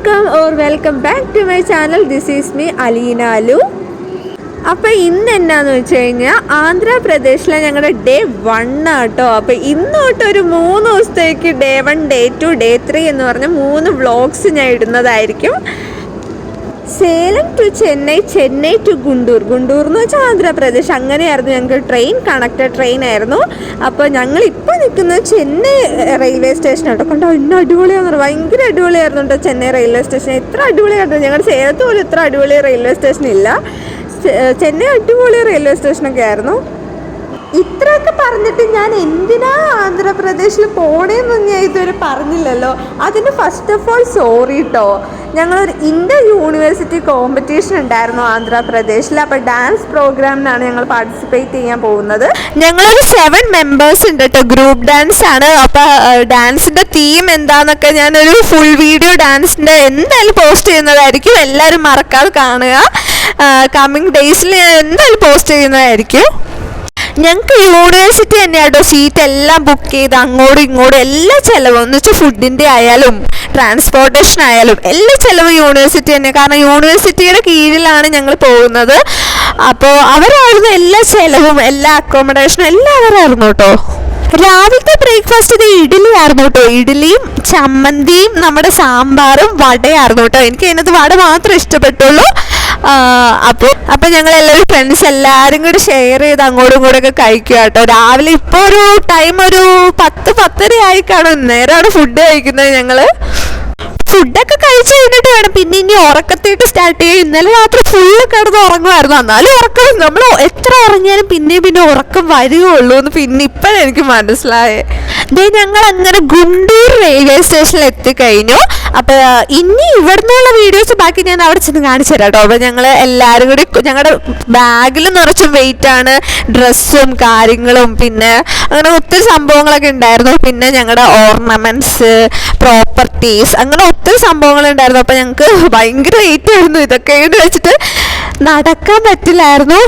Welcome back to my channel. This is me അലീനാലു. അപ്പോൾ ഇന്ന് എന്നാന്ന് വെച്ച് കഴിഞ്ഞാൽ ആന്ധ്രാപ്രദേശിലെ ഞങ്ങളുടെ ഡേ 1 ആട്ടോ. അപ്പോൾ ഇന്ന് തൊട്ട് ഒരു 3 ദിവസത്തേക്ക് ഡേ 1, ഡേ 2, ഡേ 3 എന്ന് പറഞ്ഞ 3 വ്ളോഗ്സ് ഞാൻ ഇടുന്നതായിരിക്കും. സേലം ടു ചെന്നൈ, ചെന്നൈ ടു ഗുണ്ടൂർ, ഗുണ്ടൂർ എന്ന് വെച്ചാൽ ആന്ധ്രാപ്രദേശ്, അങ്ങനെയായിരുന്നു. ഞങ്ങൾക്ക് ട്രെയിൻ കണക്റ്റഡ് ട്രെയിൻ ആയിരുന്നു. അപ്പോൾ ഞങ്ങളിപ്പോൾ നിൽക്കുന്നത് ചെന്നൈ റെയിൽവേ സ്റ്റേഷൻ ആട്ടോ. കണ്ടോ, ഇന്ന അടിപൊളിയാണെന്ന്, ഭയങ്കര അടിപൊളിയായിരുന്നു കേട്ടോ ചെന്നൈ റെയിൽവേ സ്റ്റേഷൻ. എത്ര അടിപൊളിയായിരുന്നു, ഞങ്ങളുടെ സേലത്ത് പോലും ഇത്ര അടിപൊളി റെയിൽവേ സ്റ്റേഷൻ ഇല്ല. ചെന്നൈ അടിപൊളി റെയിൽവേ സ്റ്റേഷനൊക്കെ ആയിരുന്നു. ഇത്രയൊക്കെ പറഞ്ഞിട്ട് ഞാൻ എന്തിനാ ആന്ധ്രാപ്രദേശിൽ പോണേന്ന് ഞാൻ ഇതുവരെ പറഞ്ഞില്ലല്ലോ. അതിന് ഫസ്റ്റ് ഓഫ് ഓൾ സോറി കേട്ടോ. ഞങ്ങളൊരു ഇന്റർ യൂണിവേഴ്സിറ്റി കോമ്പറ്റീഷൻ ഉണ്ടായിരുന്നു ആന്ധ്രാപ്രദേശിൽ. അപ്പോൾ ഡാൻസ് പ്രോഗ്രാമിനാണ് ഞങ്ങൾ പാർട്ടിസിപ്പേറ്റ് ചെയ്യാൻ പോകുന്നത്. ഞങ്ങളൊരു 7 മെമ്പേഴ്സ് ഉണ്ട് കേട്ടോ. ഗ്രൂപ്പ് ഡാൻസ് ആണ്. അപ്പോൾ ഡാൻസിൻ്റെ തീം എന്താണെന്നൊക്കെ ഞാനൊരു ഫുൾ വീഡിയോ ഡാൻസിൻ്റെ എന്തായാലും പോസ്റ്റ് ചെയ്യുന്നതായിരിക്കും. എല്ലാവരും മറക്കാതെ കാണുക. കമ്മിങ് ഡേയ്സിൽ ഞാൻ എന്തായാലും പോസ്റ്റ് ചെയ്യുന്നതായിരിക്കും. ഞങ്ങൾക്ക് യൂണിവേഴ്സിറ്റി തന്നെയാട്ടോ സീറ്റ് എല്ലാം ബുക്ക് ചെയ്ത് അങ്ങോട്ടും ഇങ്ങോട്ടും എല്ലാ ചിലവും എന്ന് വെച്ചാൽ ഫുഡിൻ്റെ ആയാലും ട്രാൻസ്പോർട്ടേഷൻ ആയാലും എല്ലാ ചിലവും യൂണിവേഴ്സിറ്റി തന്നെ. കാരണം യൂണിവേഴ്സിറ്റിയുടെ കീഴിലാണ് ഞങ്ങൾ പോകുന്നത്. അപ്പോൾ അവരായിരുന്നു എല്ലാ ചിലവും, എല്ലാ അക്കോമഡേഷനും എല്ലാം അവരായിരുന്നു കേട്ടോ. രാവിലത്തെ ബ്രേക്ക്ഫാസ്റ്റ് ഇത് ഇഡ്ഡലി ആയിരുന്നു കേട്ടോ. ഇഡ്ഡലിയും ചമ്മന്തിയും നമ്മുടെ സാമ്പാറും വടയായിരുന്നു കേട്ടോ. എനിക്ക് അതിനകത്ത് വട മാത്രമേ ഇഷ്ടപ്പെട്ടുള്ളൂ. അപ്പോൾ ഞങ്ങളെല്ലാവരും ഫ്രണ്ട്സ് എല്ലാവരും കൂടി ഷെയർ ചെയ്ത് അങ്ങോട്ടും ഇങ്ങോട്ടും ഒക്കെ കഴിക്കുക കേട്ടോ. രാവിലെ ഇപ്പോൾ ഒരു ടൈം ഒരു 10-10:30 ആയി കാണും. നേരമാണ് ഫുഡ് കഴിക്കുന്നത്. ഞങ്ങൾ ഫുഡൊക്കെ കഴിച്ചു കഴിഞ്ഞിട്ട് വേണം പിന്നെ ഇനി ഉറക്കത്തിട്ട് സ്റ്റാർട്ട് ചെയ്യും. ഇന്നലെ രാത്രി ഫുള്ള് കിടന്ന് ഉറങ്ങുമായിരുന്നു. എന്നാലും ഉറക്കം നമ്മൾ എത്ര ഉറങ്ങിയാലും പിന്നെ ഉറക്കം വരികയുള്ളൂ എന്ന് പിന്നെ ഇപ്പോഴാണ് എനിക്ക് മനസ്സിലായേ. ഞങ്ങൾ അങ്ങനെ ഗുണ്ടൂർ റെയിൽവേ സ്റ്റേഷനിൽ എത്തിക്കഴിഞ്ഞു. അപ്പോൾ ഇനി ഇവിടുന്നുള്ള വീഡിയോസ് ബാക്കി ഞാൻ അവിടെ ചെന്ന് കാണിച്ചു തരാം കേട്ടോ. അപ്പോൾ ഞങ്ങൾ എല്ലാവരും കൂടി ഞങ്ങളുടെ ബാഗിൽ നിറച്ചും വെയിറ്റാണ്, ഡ്രസ്സും കാര്യങ്ങളും പിന്നെ അങ്ങനെ ഒത്തിരി സംഭവങ്ങളൊക്കെ ഉണ്ടായിരുന്നു. പിന്നെ ഞങ്ങളുടെ ഓർണമെൻറ്റ്സ്, പ്രോപ്പർട്ടീസ്, അങ്ങനെ ഒത്തിരി സംഭവങ്ങളുണ്ടായിരുന്നു. അപ്പോൾ ഞങ്ങൾക്ക് ഭയങ്കര വെയിറ്റ് ആയിരുന്നു. ഇതൊക്കെ വെച്ചിട്ട് നടക്കാൻ പറ്റില്ലായിരുന്നു.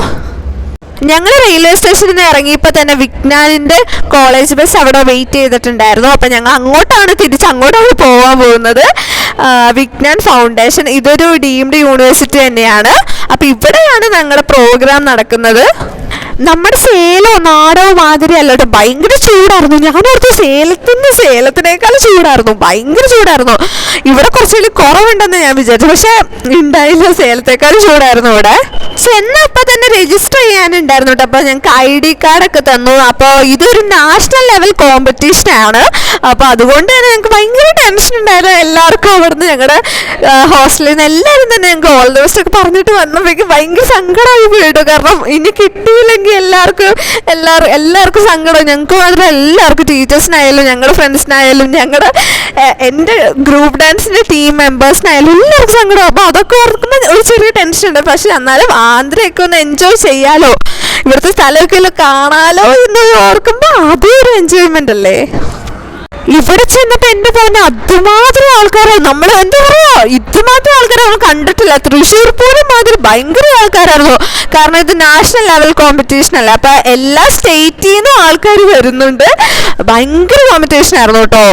ഞങ്ങൾ റെയിൽവേ സ്റ്റേഷനിൽ നിന്ന് ഇറങ്ങിയപ്പോൾ തന്നെ വിജ്ഞാനിൻ്റെ കോളേജ് ബസ് അവിടെ വെയിറ്റ് ചെയ്തിട്ടുണ്ടായിരുന്നു. അപ്പോൾ ഞങ്ങൾ അങ്ങോട്ടാണ് പോകാൻ പോകുന്നത്. വിജ്ഞാൻ ഫൗണ്ടേഷൻ, ഇതൊരു ഡീംഡ് യൂണിവേഴ്സിറ്റി തന്നെയാണ്. അപ്പോൾ ഇവിടെയാണ് ഞങ്ങളുടെ പ്രോഗ്രാം നടക്കുന്നത്. നമ്മുടെ സേലോ നാടോ മാതിരി അല്ലോട്ടോ, ഭയങ്കര ചൂടായിരുന്നു. ഞാനോർത്ത് സേലത്തിനേക്കാൾ ചൂടായിരുന്നു, ഭയങ്കര ചൂടായിരുന്നു. ഇവിടെ കുറച്ചുകൂടി കുറവുണ്ടെന്ന് ഞാൻ വിചാരിച്ചു, പക്ഷെ ഉണ്ടായില്ല. സേലത്തേക്കാൾ ചൂടായിരുന്നു ഇവിടെ. ചെന്നപ്പോൾ തന്നെ രജിസ്റ്റർ ചെയ്യാനുണ്ടായിരുന്നു കേട്ടോ. അപ്പോൾ ഞങ്ങൾക്ക് ID കാർഡൊക്കെ തന്നു. അപ്പോൾ ഇതൊരു നാഷണൽ ലെവൽ കോമ്പറ്റീഷനാണ്. അപ്പോൾ അതുകൊണ്ട് തന്നെ ഞങ്ങൾക്ക് ഭയങ്കര ടെൻഷൻ ഉണ്ടായിരുന്നു. എല്ലാവർക്കും അവിടുന്ന് ഞങ്ങളുടെ ഹോസ്റ്റലിൽ നിന്ന് എല്ലാവരും തന്നെ ഞങ്ങൾക്ക് ഓൾ ദി ബെസ്റ്റ് ഒക്കെ പറഞ്ഞിട്ട് വന്നപ്പോഴേക്കും ഭയങ്കര സങ്കടമായി പോയിട്ടോ. കാരണം ഇനി കിട്ടിയില്ലെങ്കിൽ എല്ലാവർക്കും സങ്കടം. ഞങ്ങൾക്ക് മാത്രം എല്ലാവർക്കും, ടീച്ചേഴ്സിനായാലും ഞങ്ങളുടെ ഫ്രണ്ട്സിനായാലും എൻ്റെ ഗ്രൂപ്പ് ഡാൻസിൻ്റെ ടീം മെമ്പേഴ്സിനായാലും എല്ലാവർക്കും സങ്കടം. അപ്പോൾ അതൊക്കെ ഓർക്കുമ്പോൾ ഒരു ചെറിയ ടെൻഷൻ ഉണ്ട്. പക്ഷെ എന്നാലും ആന്ധ്രയൊക്കെ ഒന്ന് എൻജോയ് ചെയ്യാലോ, ഇവിടുത്തെ സ്ഥലമൊക്കെ കാണാലോ എന്ന് ഓർക്കുമ്പോൾ അതൊരു എൻജോയ്മെൻ്റ് അല്ലേ. ഇവിടെ ചെന്നപ്പോൾ എൻ്റെ പോലെ അതുമാത്രം ആൾക്കാരാണ്. നമ്മൾ എന്താ പറയുക, ഇതുമാത്രം ആൾക്കാരെ നമ്മൾ കണ്ടിട്ടില്ല. തൃശ്ശൂർ പൂരം മാതിരി ഭയങ്കര ആൾക്കാരായിരുന്നു. കാരണം ഇത് നാഷണൽ ലെവൽ കോമ്പറ്റീഷൻ അല്ല. അപ്പം എല്ലാ സ്റ്റേറ്റിൽ നിന്നും ആൾക്കാർ വരുന്നുണ്ട്. ഭയങ്കര കോമ്പറ്റീഷൻ ആയിരുന്നു കേട്ടോ.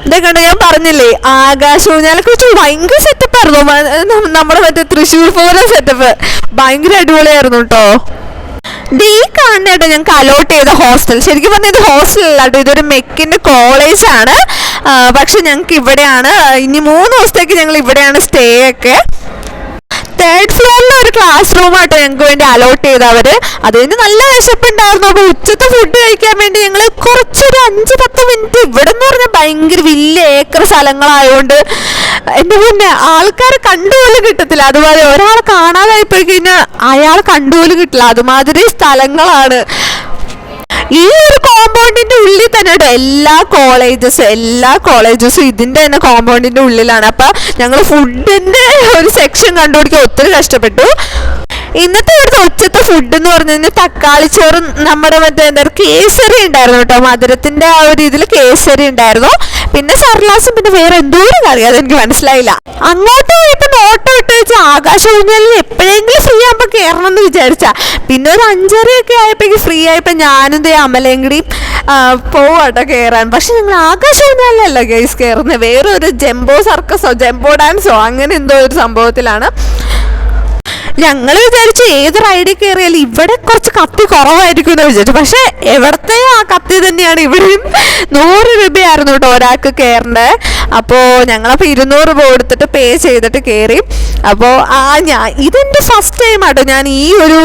ഇതേ കണ്ടോ, ഞാൻ പറഞ്ഞില്ലേ ആകാശൂഞ്ഞാലൊക്കെ വെച്ച് ഭയങ്കര സെറ്റപ്പ് ആയിരുന്നു. നമ്മുടെ മറ്റേ തൃശ്ശൂർ പൂരം സെറ്റപ്പ് ഭയങ്കര അടിപൊളിയായിരുന്നു കേട്ടോ. ഈ കാണുന്നതായിട്ട് ഞങ്ങൾക്ക് അലോട്ട് ചെയ്ത ഹോസ്റ്റൽ, ശരിക്കും പറഞ്ഞാൽ ഇത് ഹോസ്റ്റലല്ല കേട്ടോ, ഇതൊരു മെക്കിൻ്റെ കോളേജാണ്. പക്ഷെ ഞങ്ങൾക്ക് ഇവിടെയാണ് ഇനി 3 ദിവസത്തേക്ക് ഞങ്ങൾ ഇവിടെയാണ് സ്റ്റേ ഒക്കെ. 3rd ഫ്ലോറിലെ ഒരു ക്ലാസ് റൂമായിട്ടോ ഞങ്ങൾക്ക് വേണ്ടി അലോട്ട് ചെയ്തവർ. അതിന് നല്ല വിശപ്പുണ്ടായിരുന്നു. അപ്പോൾ ഉച്ചത്തെ ഫുഡ് കഴിക്കാൻ വേണ്ടി ഞങ്ങൾ കുറച്ചൊരു 5-10 മിനിറ്റ്, ഇവിടെ എന്ന് പറഞ്ഞാൽ ഭയങ്കര വലിയ ഏക്കർ സ്ഥലങ്ങളായതുകൊണ്ട് എൻ്റെ മുന്നേ ആൾക്കാരെ കണ്ടുപോലും കിട്ടത്തില്ല. അതുപോലെ ഒരാളെ കാണാതായിപ്പോയി കഴിഞ്ഞാൽ അയാളെ കണ്ടുപോലും കിട്ടില്ല. അതുമാതിരി സ്ഥലങ്ങളാണ്. ഈ ഒരു കോമ്പൗണ്ടിന്റെ ഉള്ളിൽ തന്നെ കേട്ടോ എല്ലാ കോളേജസും ഇതിന്റെ തന്നെ കോമ്പൗണ്ടിന്റെ ഉള്ളിലാണ്. അപ്പൊ ഞങ്ങൾ ഫുഡിന്റെ ഒരു സെക്ഷൻ കണ്ടുപിടിക്കാൻ ഒത്തിരി കഷ്ടപ്പെട്ടു. ഇന്നത്തെ ഇവിടുത്തെ ഉച്ചത്തെ ഫുഡ് എന്ന് പറഞ്ഞു കഴിഞ്ഞാൽ തക്കാളിച്ചോറും നമ്മുടെ മറ്റേ എന്താ കേസരി ഉണ്ടായിരുന്നു കേട്ടോ. മധുരത്തിന്റെ ആ ഒരു ഇതിൽ കേസരി ഉണ്ടായിരുന്നു. പിന്നെ സർലാസും പിന്നെ വേറെ എന്തോ ഒരു കറി, അതെനിക്ക് മനസ്സിലായില്ല. അങ്ങോട്ട് പോയിട്ട് നോട്ട് വിട്ട് വെച്ച് ആകാശൂഞ്ഞാലിൽ എപ്പോഴെങ്കിലും ഫ്രീ ആകുമ്പോൾ കയറണം എന്ന് വിചാരിച്ചാ. പിന്നെ ഒരു 5:30 ഒക്കെ ആയപ്പോഴേക്ക് ഫ്രീ ആയപ്പോൾ ഞാനും അമലയും കൂടി പോവാട്ടോ കയറാൻ. പക്ഷെ ഞങ്ങൾ ആകാശമൊന്നുമല്ല ഗൈസ് കയറുന്നത്, വേറൊരു ജംബോ സർക്കസോ ജംബോ ഡാൻസോ അങ്ങനെ എന്തോ ഒരു സംഭവത്തിലാണ്. ഞങ്ങൾ വിചാരിച്ചു ഏത് റൈഡിൽ കയറിയാലും ഇവിടെ കുറച്ച് കത്തി കുറവായിരിക്കും എന്ന് വിചാരിച്ചു. പക്ഷെ എവിടത്തെ ആ കത്തി തന്നെയാണ് ഇവിടെയും. 100 രൂപയായിരുന്നു കേട്ടോ ഒരാൾക്ക് കയറേണ്ടത്. അപ്പോൾ ഞങ്ങളപ്പോൾ 200 രൂപ കൊടുത്തിട്ട് പേ ചെയ്തിട്ട് കയറി. അപ്പോൾ ഇതെൻ്റെ ഫസ്റ്റ് ടൈം ആട്ടോ ഞാൻ ഈ ഒരു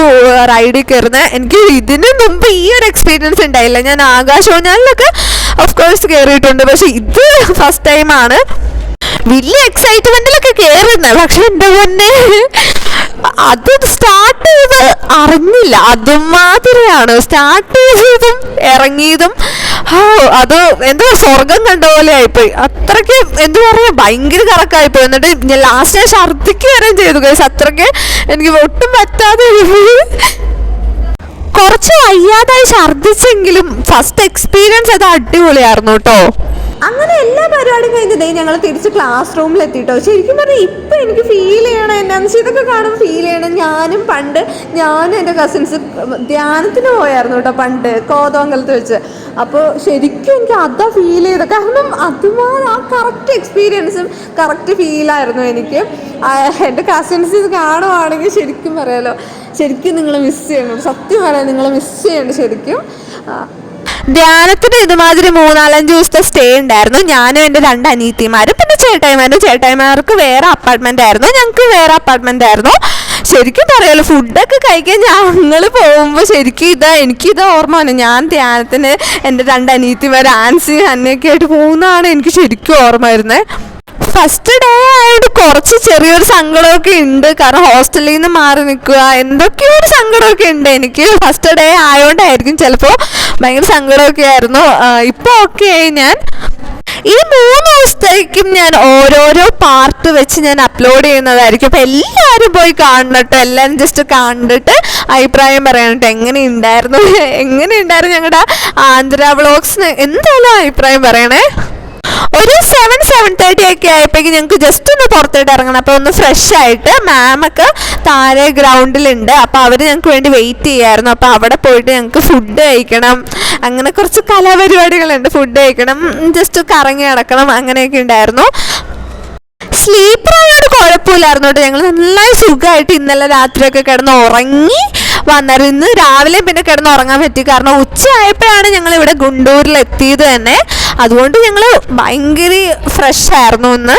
റൈഡിൽ കയറുന്നത്. എനിക്ക് ഇതിന് മുമ്പ് ഈ ഒരു എക്സ്പീരിയൻസ് ഉണ്ടായില്ല. ഞാൻ ആകാശവാണിയിലൊക്കെ ഓഫ് കോഴ്സ് കയറിയിട്ടുണ്ട്, പക്ഷെ ഇത് ഫസ്റ്റ് ടൈമാണ്. വലിയ എക്സൈറ്റ്മെന്റിലൊക്കെ കയറുന്നത്, പക്ഷെ എൻ്റെ പൊന്നെ അത് സ്റ്റാർട്ട് ചെയ്ത് അറിഞ്ഞില്ല. അതുമാതിരിയാണ് സ്റ്റാർട്ട് ചെയ്തതും ഇറങ്ങിയതും. അത് എന്തോ സ്വർഗം കണ്ട പോലെ ആയിപ്പോയി. അത്രയ്ക്ക് എന്താ പറയുക, ഭയങ്കര കറക്കായിപ്പോയി. എന്നിട്ട് ഞാൻ ലാസ്റ്റ് ഞാൻ ഛർദ്ദിക്ക് വരെയും ചെയ്തു ഗൈസ്. അത്രയ്ക്ക് എനിക്ക് ഒട്ടും പറ്റാതെ കുറച്ച് വയ്യാതായി ഛർദ്ദിച്ചെങ്കിലും ഫസ്റ്റ് എക്സ്പീരിയൻസ് അത് അടിപൊളിയായിരുന്നു കേട്ടോ. അങ്ങനെ എല്ലാ പരിപാടിയും കഴിഞ്ഞതേ ഞങ്ങൾ തിരിച്ച് ക്ലാസ് റൂമിൽ എത്തിയിട്ടോ. ശരിക്കും പറഞ്ഞാൽ ഇപ്പം എനിക്ക് ഫീൽ ചെയ്യണം എന്നാന്ന് വെച്ചാൽ ഇതൊക്കെ കാണുമ്പോൾ ഫീൽ ചെയ്യണം. ഞാനും എൻ്റെ കസിൻസ് ധ്യാനത്തിന് പോയായിരുന്നു കേട്ടോ പണ്ട് കോതമംഗലത്ത് വെച്ച്. അപ്പോൾ ശരിക്കും എനിക്ക് അതാ ഫീൽ ചെയ്തത്. കാരണം അതുമാതിരി ആ കറക്റ്റ് എക്സ്പീരിയൻസും കറക്റ്റ് ഫീലായിരുന്നു എനിക്ക്. എൻ്റെ കസിൻസ് ഇത് കാണുവാണെങ്കിൽ ശരിക്കും പറയാലോ, ശരിക്കും നിങ്ങൾ മിസ് ചെയ്യണം. സത്യം പറയാം, നിങ്ങൾ മിസ് ചെയ്യണം ശരിക്കും. ധ്യാനത്തിന് ഇതുമാതിരി 3-4 ദിവസത്തെ സ്റ്റേ ഉണ്ടായിരുന്നു. ഞാനും എൻ്റെ 2 അനിയത്തിമാരും പിന്നെ ചേട്ടായിമാർക്ക് വേറെ അപ്പാർട്ട്മെൻ്റ് ആയിരുന്നു, ഞങ്ങൾക്ക് വേറെ അപ്പാർട്ട്മെൻ്റ് ആയിരുന്നു. ശരിക്കും പറയാലോ, ഫുഡൊക്കെ കഴിക്കാൻ ഞങ്ങൾ പോകുമ്പോൾ ശരിക്കും എനിക്കിത് ഓർമ്മ വന്നു. ഞാൻ ധ്യാനത്തിന് എൻ്റെ 2 അനിയത്തിമാർ ആൻസി അന്നയൊക്കെ ആയിട്ട് പോകുന്നതാണ് എനിക്ക് ശരിക്കും ഓർമ്മ വരുന്നത്. ഫസ്റ്റ് ഡേ ആയിട്ട് കുറച്ച് ചെറിയൊരു സങ്കടമൊക്കെ ഉണ്ട്. കാരണം ഹോസ്റ്റലിൽ നിന്ന് മാറി നിൽക്കുക, എന്തൊക്കെയോ ഒരു സങ്കടമൊക്കെ ഉണ്ട് എനിക്ക്. ഫസ്റ്റ് ഡേ ആയതുകൊണ്ടായിരിക്കും ചിലപ്പോൾ ഭയങ്കര സങ്കടമൊക്കെ ആയിരുന്നു. ഇപ്പോൾ ഓക്കെ ആയി ഞാൻ. ഈ 3 ദിവസത്തേക്കും ഞാൻ ഓരോരോ പാർട്ട് വെച്ച് ഞാൻ അപ്ലോഡ് ചെയ്യുന്നതായിരിക്കും. അപ്പോൾ എല്ലാവരും പോയി കാണട്ടോ, എല്ലാവരും ജസ്റ്റ് കണ്ടിട്ട് അഭിപ്രായം പറയണട്ടോ. എങ്ങനെയുണ്ടായിരുന്നു ഞങ്ങളുടെ ആന്ധ്ര വ്ളോഗ്സിന് എന്തായാലും അഭിപ്രായം പറയണേ. ഒരു 7-7:30 ഒക്കെ ആയപ്പോഴേക്കും ഞങ്ങൾക്ക് ജസ്റ്റ് ഒന്ന് പുറത്തോട്ട് ഇറങ്ങണം. അപ്പോൾ ഒന്ന് ഫ്രഷ് ആയിട്ട് മാമൊക്കെ താഴെ ഗ്രൗണ്ടിലുണ്ട്. അപ്പോൾ അവർ ഞങ്ങൾക്ക് വേണ്ടി വെയിറ്റ് ചെയ്യായിരുന്നു. അപ്പോൾ അവിടെ പോയിട്ട് ഞങ്ങൾക്ക് ഫുഡ് കഴിക്കണം, അങ്ങനെ കുറച്ച് കലാപരിപാടികളുണ്ട്. ഫുഡ് കഴിക്കണം, ജസ്റ്റ് കറങ്ങി നടക്കണം, അങ്ങനെയൊക്കെ ഉണ്ടായിരുന്നു. സ്ലീപ്പറായോട് കുഴപ്പമില്ലായിരുന്നു കേട്ടോ. ഞങ്ങൾ നല്ല സുഖമായിട്ട് ഇന്നലെ രാത്രിയൊക്കെ കിടന്ന് ഉറങ്ങി വന്നായിരുന്നു. ഇന്ന് രാവിലെ പിന്നെ കിടന്ന് ഉറങ്ങാൻ പറ്റി. കാരണം ഉച്ചയായപ്പോഴാണ് ഞങ്ങൾ ഇവിടെ ഗുണ്ടൂരിൽ എത്തിയത് തന്നെ. അതുകൊണ്ട് ഞങ്ങൾ ഭയങ്കര ഫ്രഷ് ആയിരുന്നു ഇന്ന്.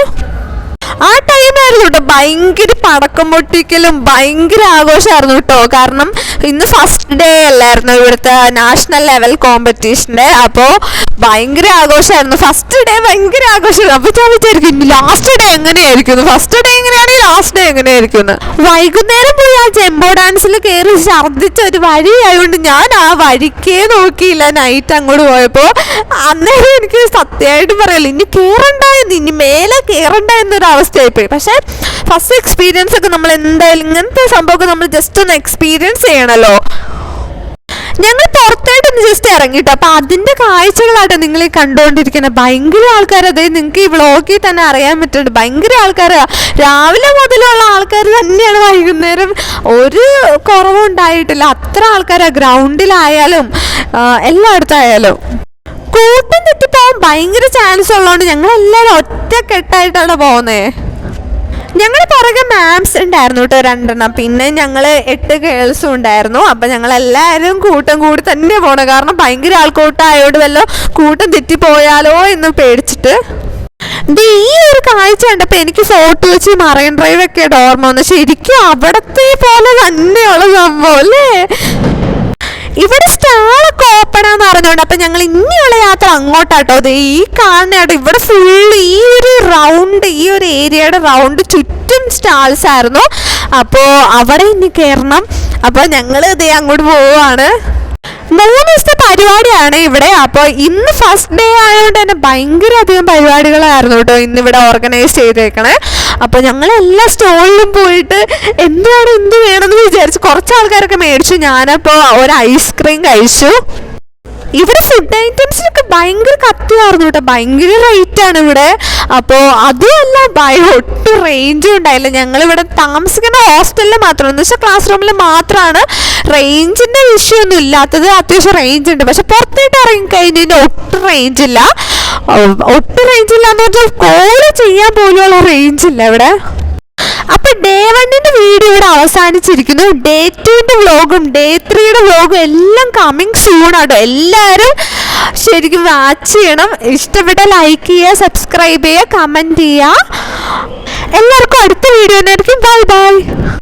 ആ ടൈമായിരുന്നു കേട്ടോ ഭയങ്കര പടക്കം പൊട്ടിക്കലും ഭയങ്കര ആഘോഷമായിരുന്നു കേട്ടോ. കാരണം ഇന്ന് ഫസ്റ്റ് ഡേ അല്ലായിരുന്നു ഇവിടുത്തെ നാഷണൽ ലെവൽ കോമ്പറ്റീഷൻ്റെ. അപ്പോൾ ഭയങ്കര ആഘോഷമായിരുന്നു. ഫസ്റ്റ് ഡേ ഭയങ്കര ആഘോഷമായിരുന്നു. അപ്പോൾ ഞാൻ വിചാരിക്കും ലാസ്റ്റ് ഡേ എങ്ങനെയായിരിക്കുന്നു, ഫസ്റ്റ് ഡേ എങ്ങനെയാണെങ്കിൽ ലാസ്റ്റ് ഡേ എങ്ങനെയായിരിക്കുന്നു. വൈകുന്നേരം പോയി ആ ജംബോ ഡാൻസിൽ കയറി ഛർദ്ദിച്ച ഒരു വഴി ആയതുകൊണ്ട് ഞാൻ ആ വഴിക്കേ നോക്കിയില്ല നൈറ്റ് അങ്ങോട്ട് പോയപ്പോൾ. അന്നേരം എനിക്ക് സത്യമായിട്ട് പറയല്ലോ, ഇനി കയറണ്ടായെന്ന്, ഇനി മേലെ കയറണ്ട എന്നൊരവസ്ഥയായിപ്പോയി. പക്ഷേ ഫസ്റ്റ് എക്സ്പീരിയൻസ് ഒക്കെ നമ്മൾ എന്തായാലും ഇങ്ങനത്തെ സംഭവമൊക്കെ നമ്മൾ ജസ്റ്റ് ഒന്ന് എക്സ്പീരിയൻസ് ചെയ്യണമല്ലോ. ഞങ്ങൾ പുറത്തായിട്ടൊന്ന് ജസ്റ്റ് ഇറങ്ങിട്ടോ. അപ്പം അതിൻ്റെ കാഴ്ചകളാട്ടോ നിങ്ങൾ ഈ കണ്ടുകൊണ്ടിരിക്കുന്നത്. ഭയങ്കര ആൾക്കാർ, അതായത് നിങ്ങൾക്ക് ഈ വ്ളോഗിൽ തന്നെ അറിയാൻ പറ്റുന്നുണ്ട്, ഭയങ്കര ആൾക്കാരാണ്. രാവിലെ മുതലുള്ള ആൾക്കാർ തന്നെയാണ്. വൈകുന്നേരം ഒരു കുറവും ഉണ്ടായിട്ടില്ല. അത്ര ആൾക്കാരാണ് ഗ്രൗണ്ടിലായാലും എല്ലായിടത്തായാലും. കൂട്ടം തെറ്റിപ്പോകാൻ ഭയങ്കര ചാൻസ് ഉള്ളതുകൊണ്ട് ഞങ്ങളെല്ലാവരും ഒറ്റക്കെട്ടായിട്ടാണ് പോകുന്നത്. ഞങ്ങൾ പുറകെ മാംസ് ഉണ്ടായിരുന്നു കേട്ടോ 2 പിന്നെ ഞങ്ങൾ 8 ഗേൾസും ഉണ്ടായിരുന്നു. അപ്പം ഞങ്ങളെല്ലാവരും കൂട്ടം കൂടി തന്നെ പോകണം. കാരണം ഭയങ്കര ആൾക്കൂട്ടമായതുകൊണ്ട് വല്ല കൂട്ടം തെറ്റിപ്പോയാലോ എന്ന് പേടിച്ചിട്ട്. ഈ ഒരു കാഴ്ച കണ്ടപ്പോൾ എനിക്ക് ഫോട്ടോ വെച്ച് മറൈൻ ഡ്രൈവ് ഒക്കെ ഓർമ്മ വന്നു. ശരിക്കും അവിടത്തെ പോലെ തന്നെയുള്ള സംഭവം അല്ലേ. ഇവിടെ സ്റ്റാളൊക്കെ ഓപ്പണാന്ന് അറിഞ്ഞോണ്ട് അപ്പം ഞങ്ങൾ ഇനിയുള്ള യാത്ര അങ്ങോട്ടാട്ടോ. അത് ഈ കാണുന്നതാട്ടോ. ഇവിടെ ഫുള്ള് ഈ ഒരു ഏരിയയുടെ റൗണ്ട് ചുറ്റും സ്റ്റാൾസ് ആയിരുന്നു. അപ്പോൾ അവിടെ ഇനി കയറണം. അപ്പോൾ ഞങ്ങൾ ഇതേ അങ്ങോട്ട് പോവുകയാണ്. 3 ദിവസത്തെ പരിപാടിയാണ് ഇവിടെ. അപ്പോൾ ഇന്ന് ഫസ്റ്റ് ഡേ ആയതുകൊണ്ട് തന്നെ ഭയങ്കര അധികം പരിപാടികളായിരുന്നു കേട്ടോ ഇന്നിവിടെ ഓർഗനൈസ് ചെയ്തേക്കണേ. അപ്പോൾ ഞങ്ങൾ എല്ലാ സ്റ്റോളിലും പോയിട്ട് എന്ത് വേണമെന്ന് വിചാരിച്ചു. കുറച്ച് ആൾക്കാരൊക്കെ മേടിച്ചു. ഞാനപ്പോൾ ഒരു ഐസ്ക്രീം കഴിച്ചു. ഇവിടെ ഫുഡ് ഐറ്റംസിനൊക്കെ ഭയങ്കര കത്തിയായിരുന്നു കേട്ടോ, ഭയങ്കര റേറ്റാണ് ഇവിടെ. അപ്പോൾ അതുമല്ല ഒട്ടും റേഞ്ചും ഉണ്ടായില്ല. ഞങ്ങളിവിടെ താമസിക്കുന്ന ഹോസ്റ്റലിൽ മാത്രം, എന്ന് വെച്ചാൽ ക്ലാസ് റൂമിൽ മാത്രമാണ് റേഞ്ചിൻ്റെ വിഷയമൊന്നും ഇല്ലാത്തത്. അത്യാവശ്യം റേഞ്ച് ഉണ്ട്, പക്ഷെ പുറത്തേട്ട് ഇറങ്ങിക്കഴിഞ്ഞാൽ ഒട്ടും റേഞ്ചില്ല. ഒട്ടും റേഞ്ചില്ല എന്ന് പറഞ്ഞാൽ കോൾ ചെയ്യാൻ പോലുള്ള റേഞ്ചില്ല ഇവിടെ. അപ്പോൾ ഡേ 1 വീഡിയോ ഇവിടെ അവസാനിച്ചിരിക്കുന്നു. ഡേ 2 വ്ലോഗും ഡേ 3 വ്ലോഗും എല്ലാം കമ്മിങ് സൂൺ ആട്ടോ. എല്ലാവരും ശരിക്കും വാച്ച് ചെയ്യണം. ഇഷ്ടപ്പെട്ട ലൈക്ക് ചെയ്യുക, സബ്സ്ക്രൈബ് ചെയ്യുക, കമൻറ്റ് ചെയ്യുക. എല്ലാവർക്കും അടുത്ത വീഡിയോനായിരിക്കും. Bye bye.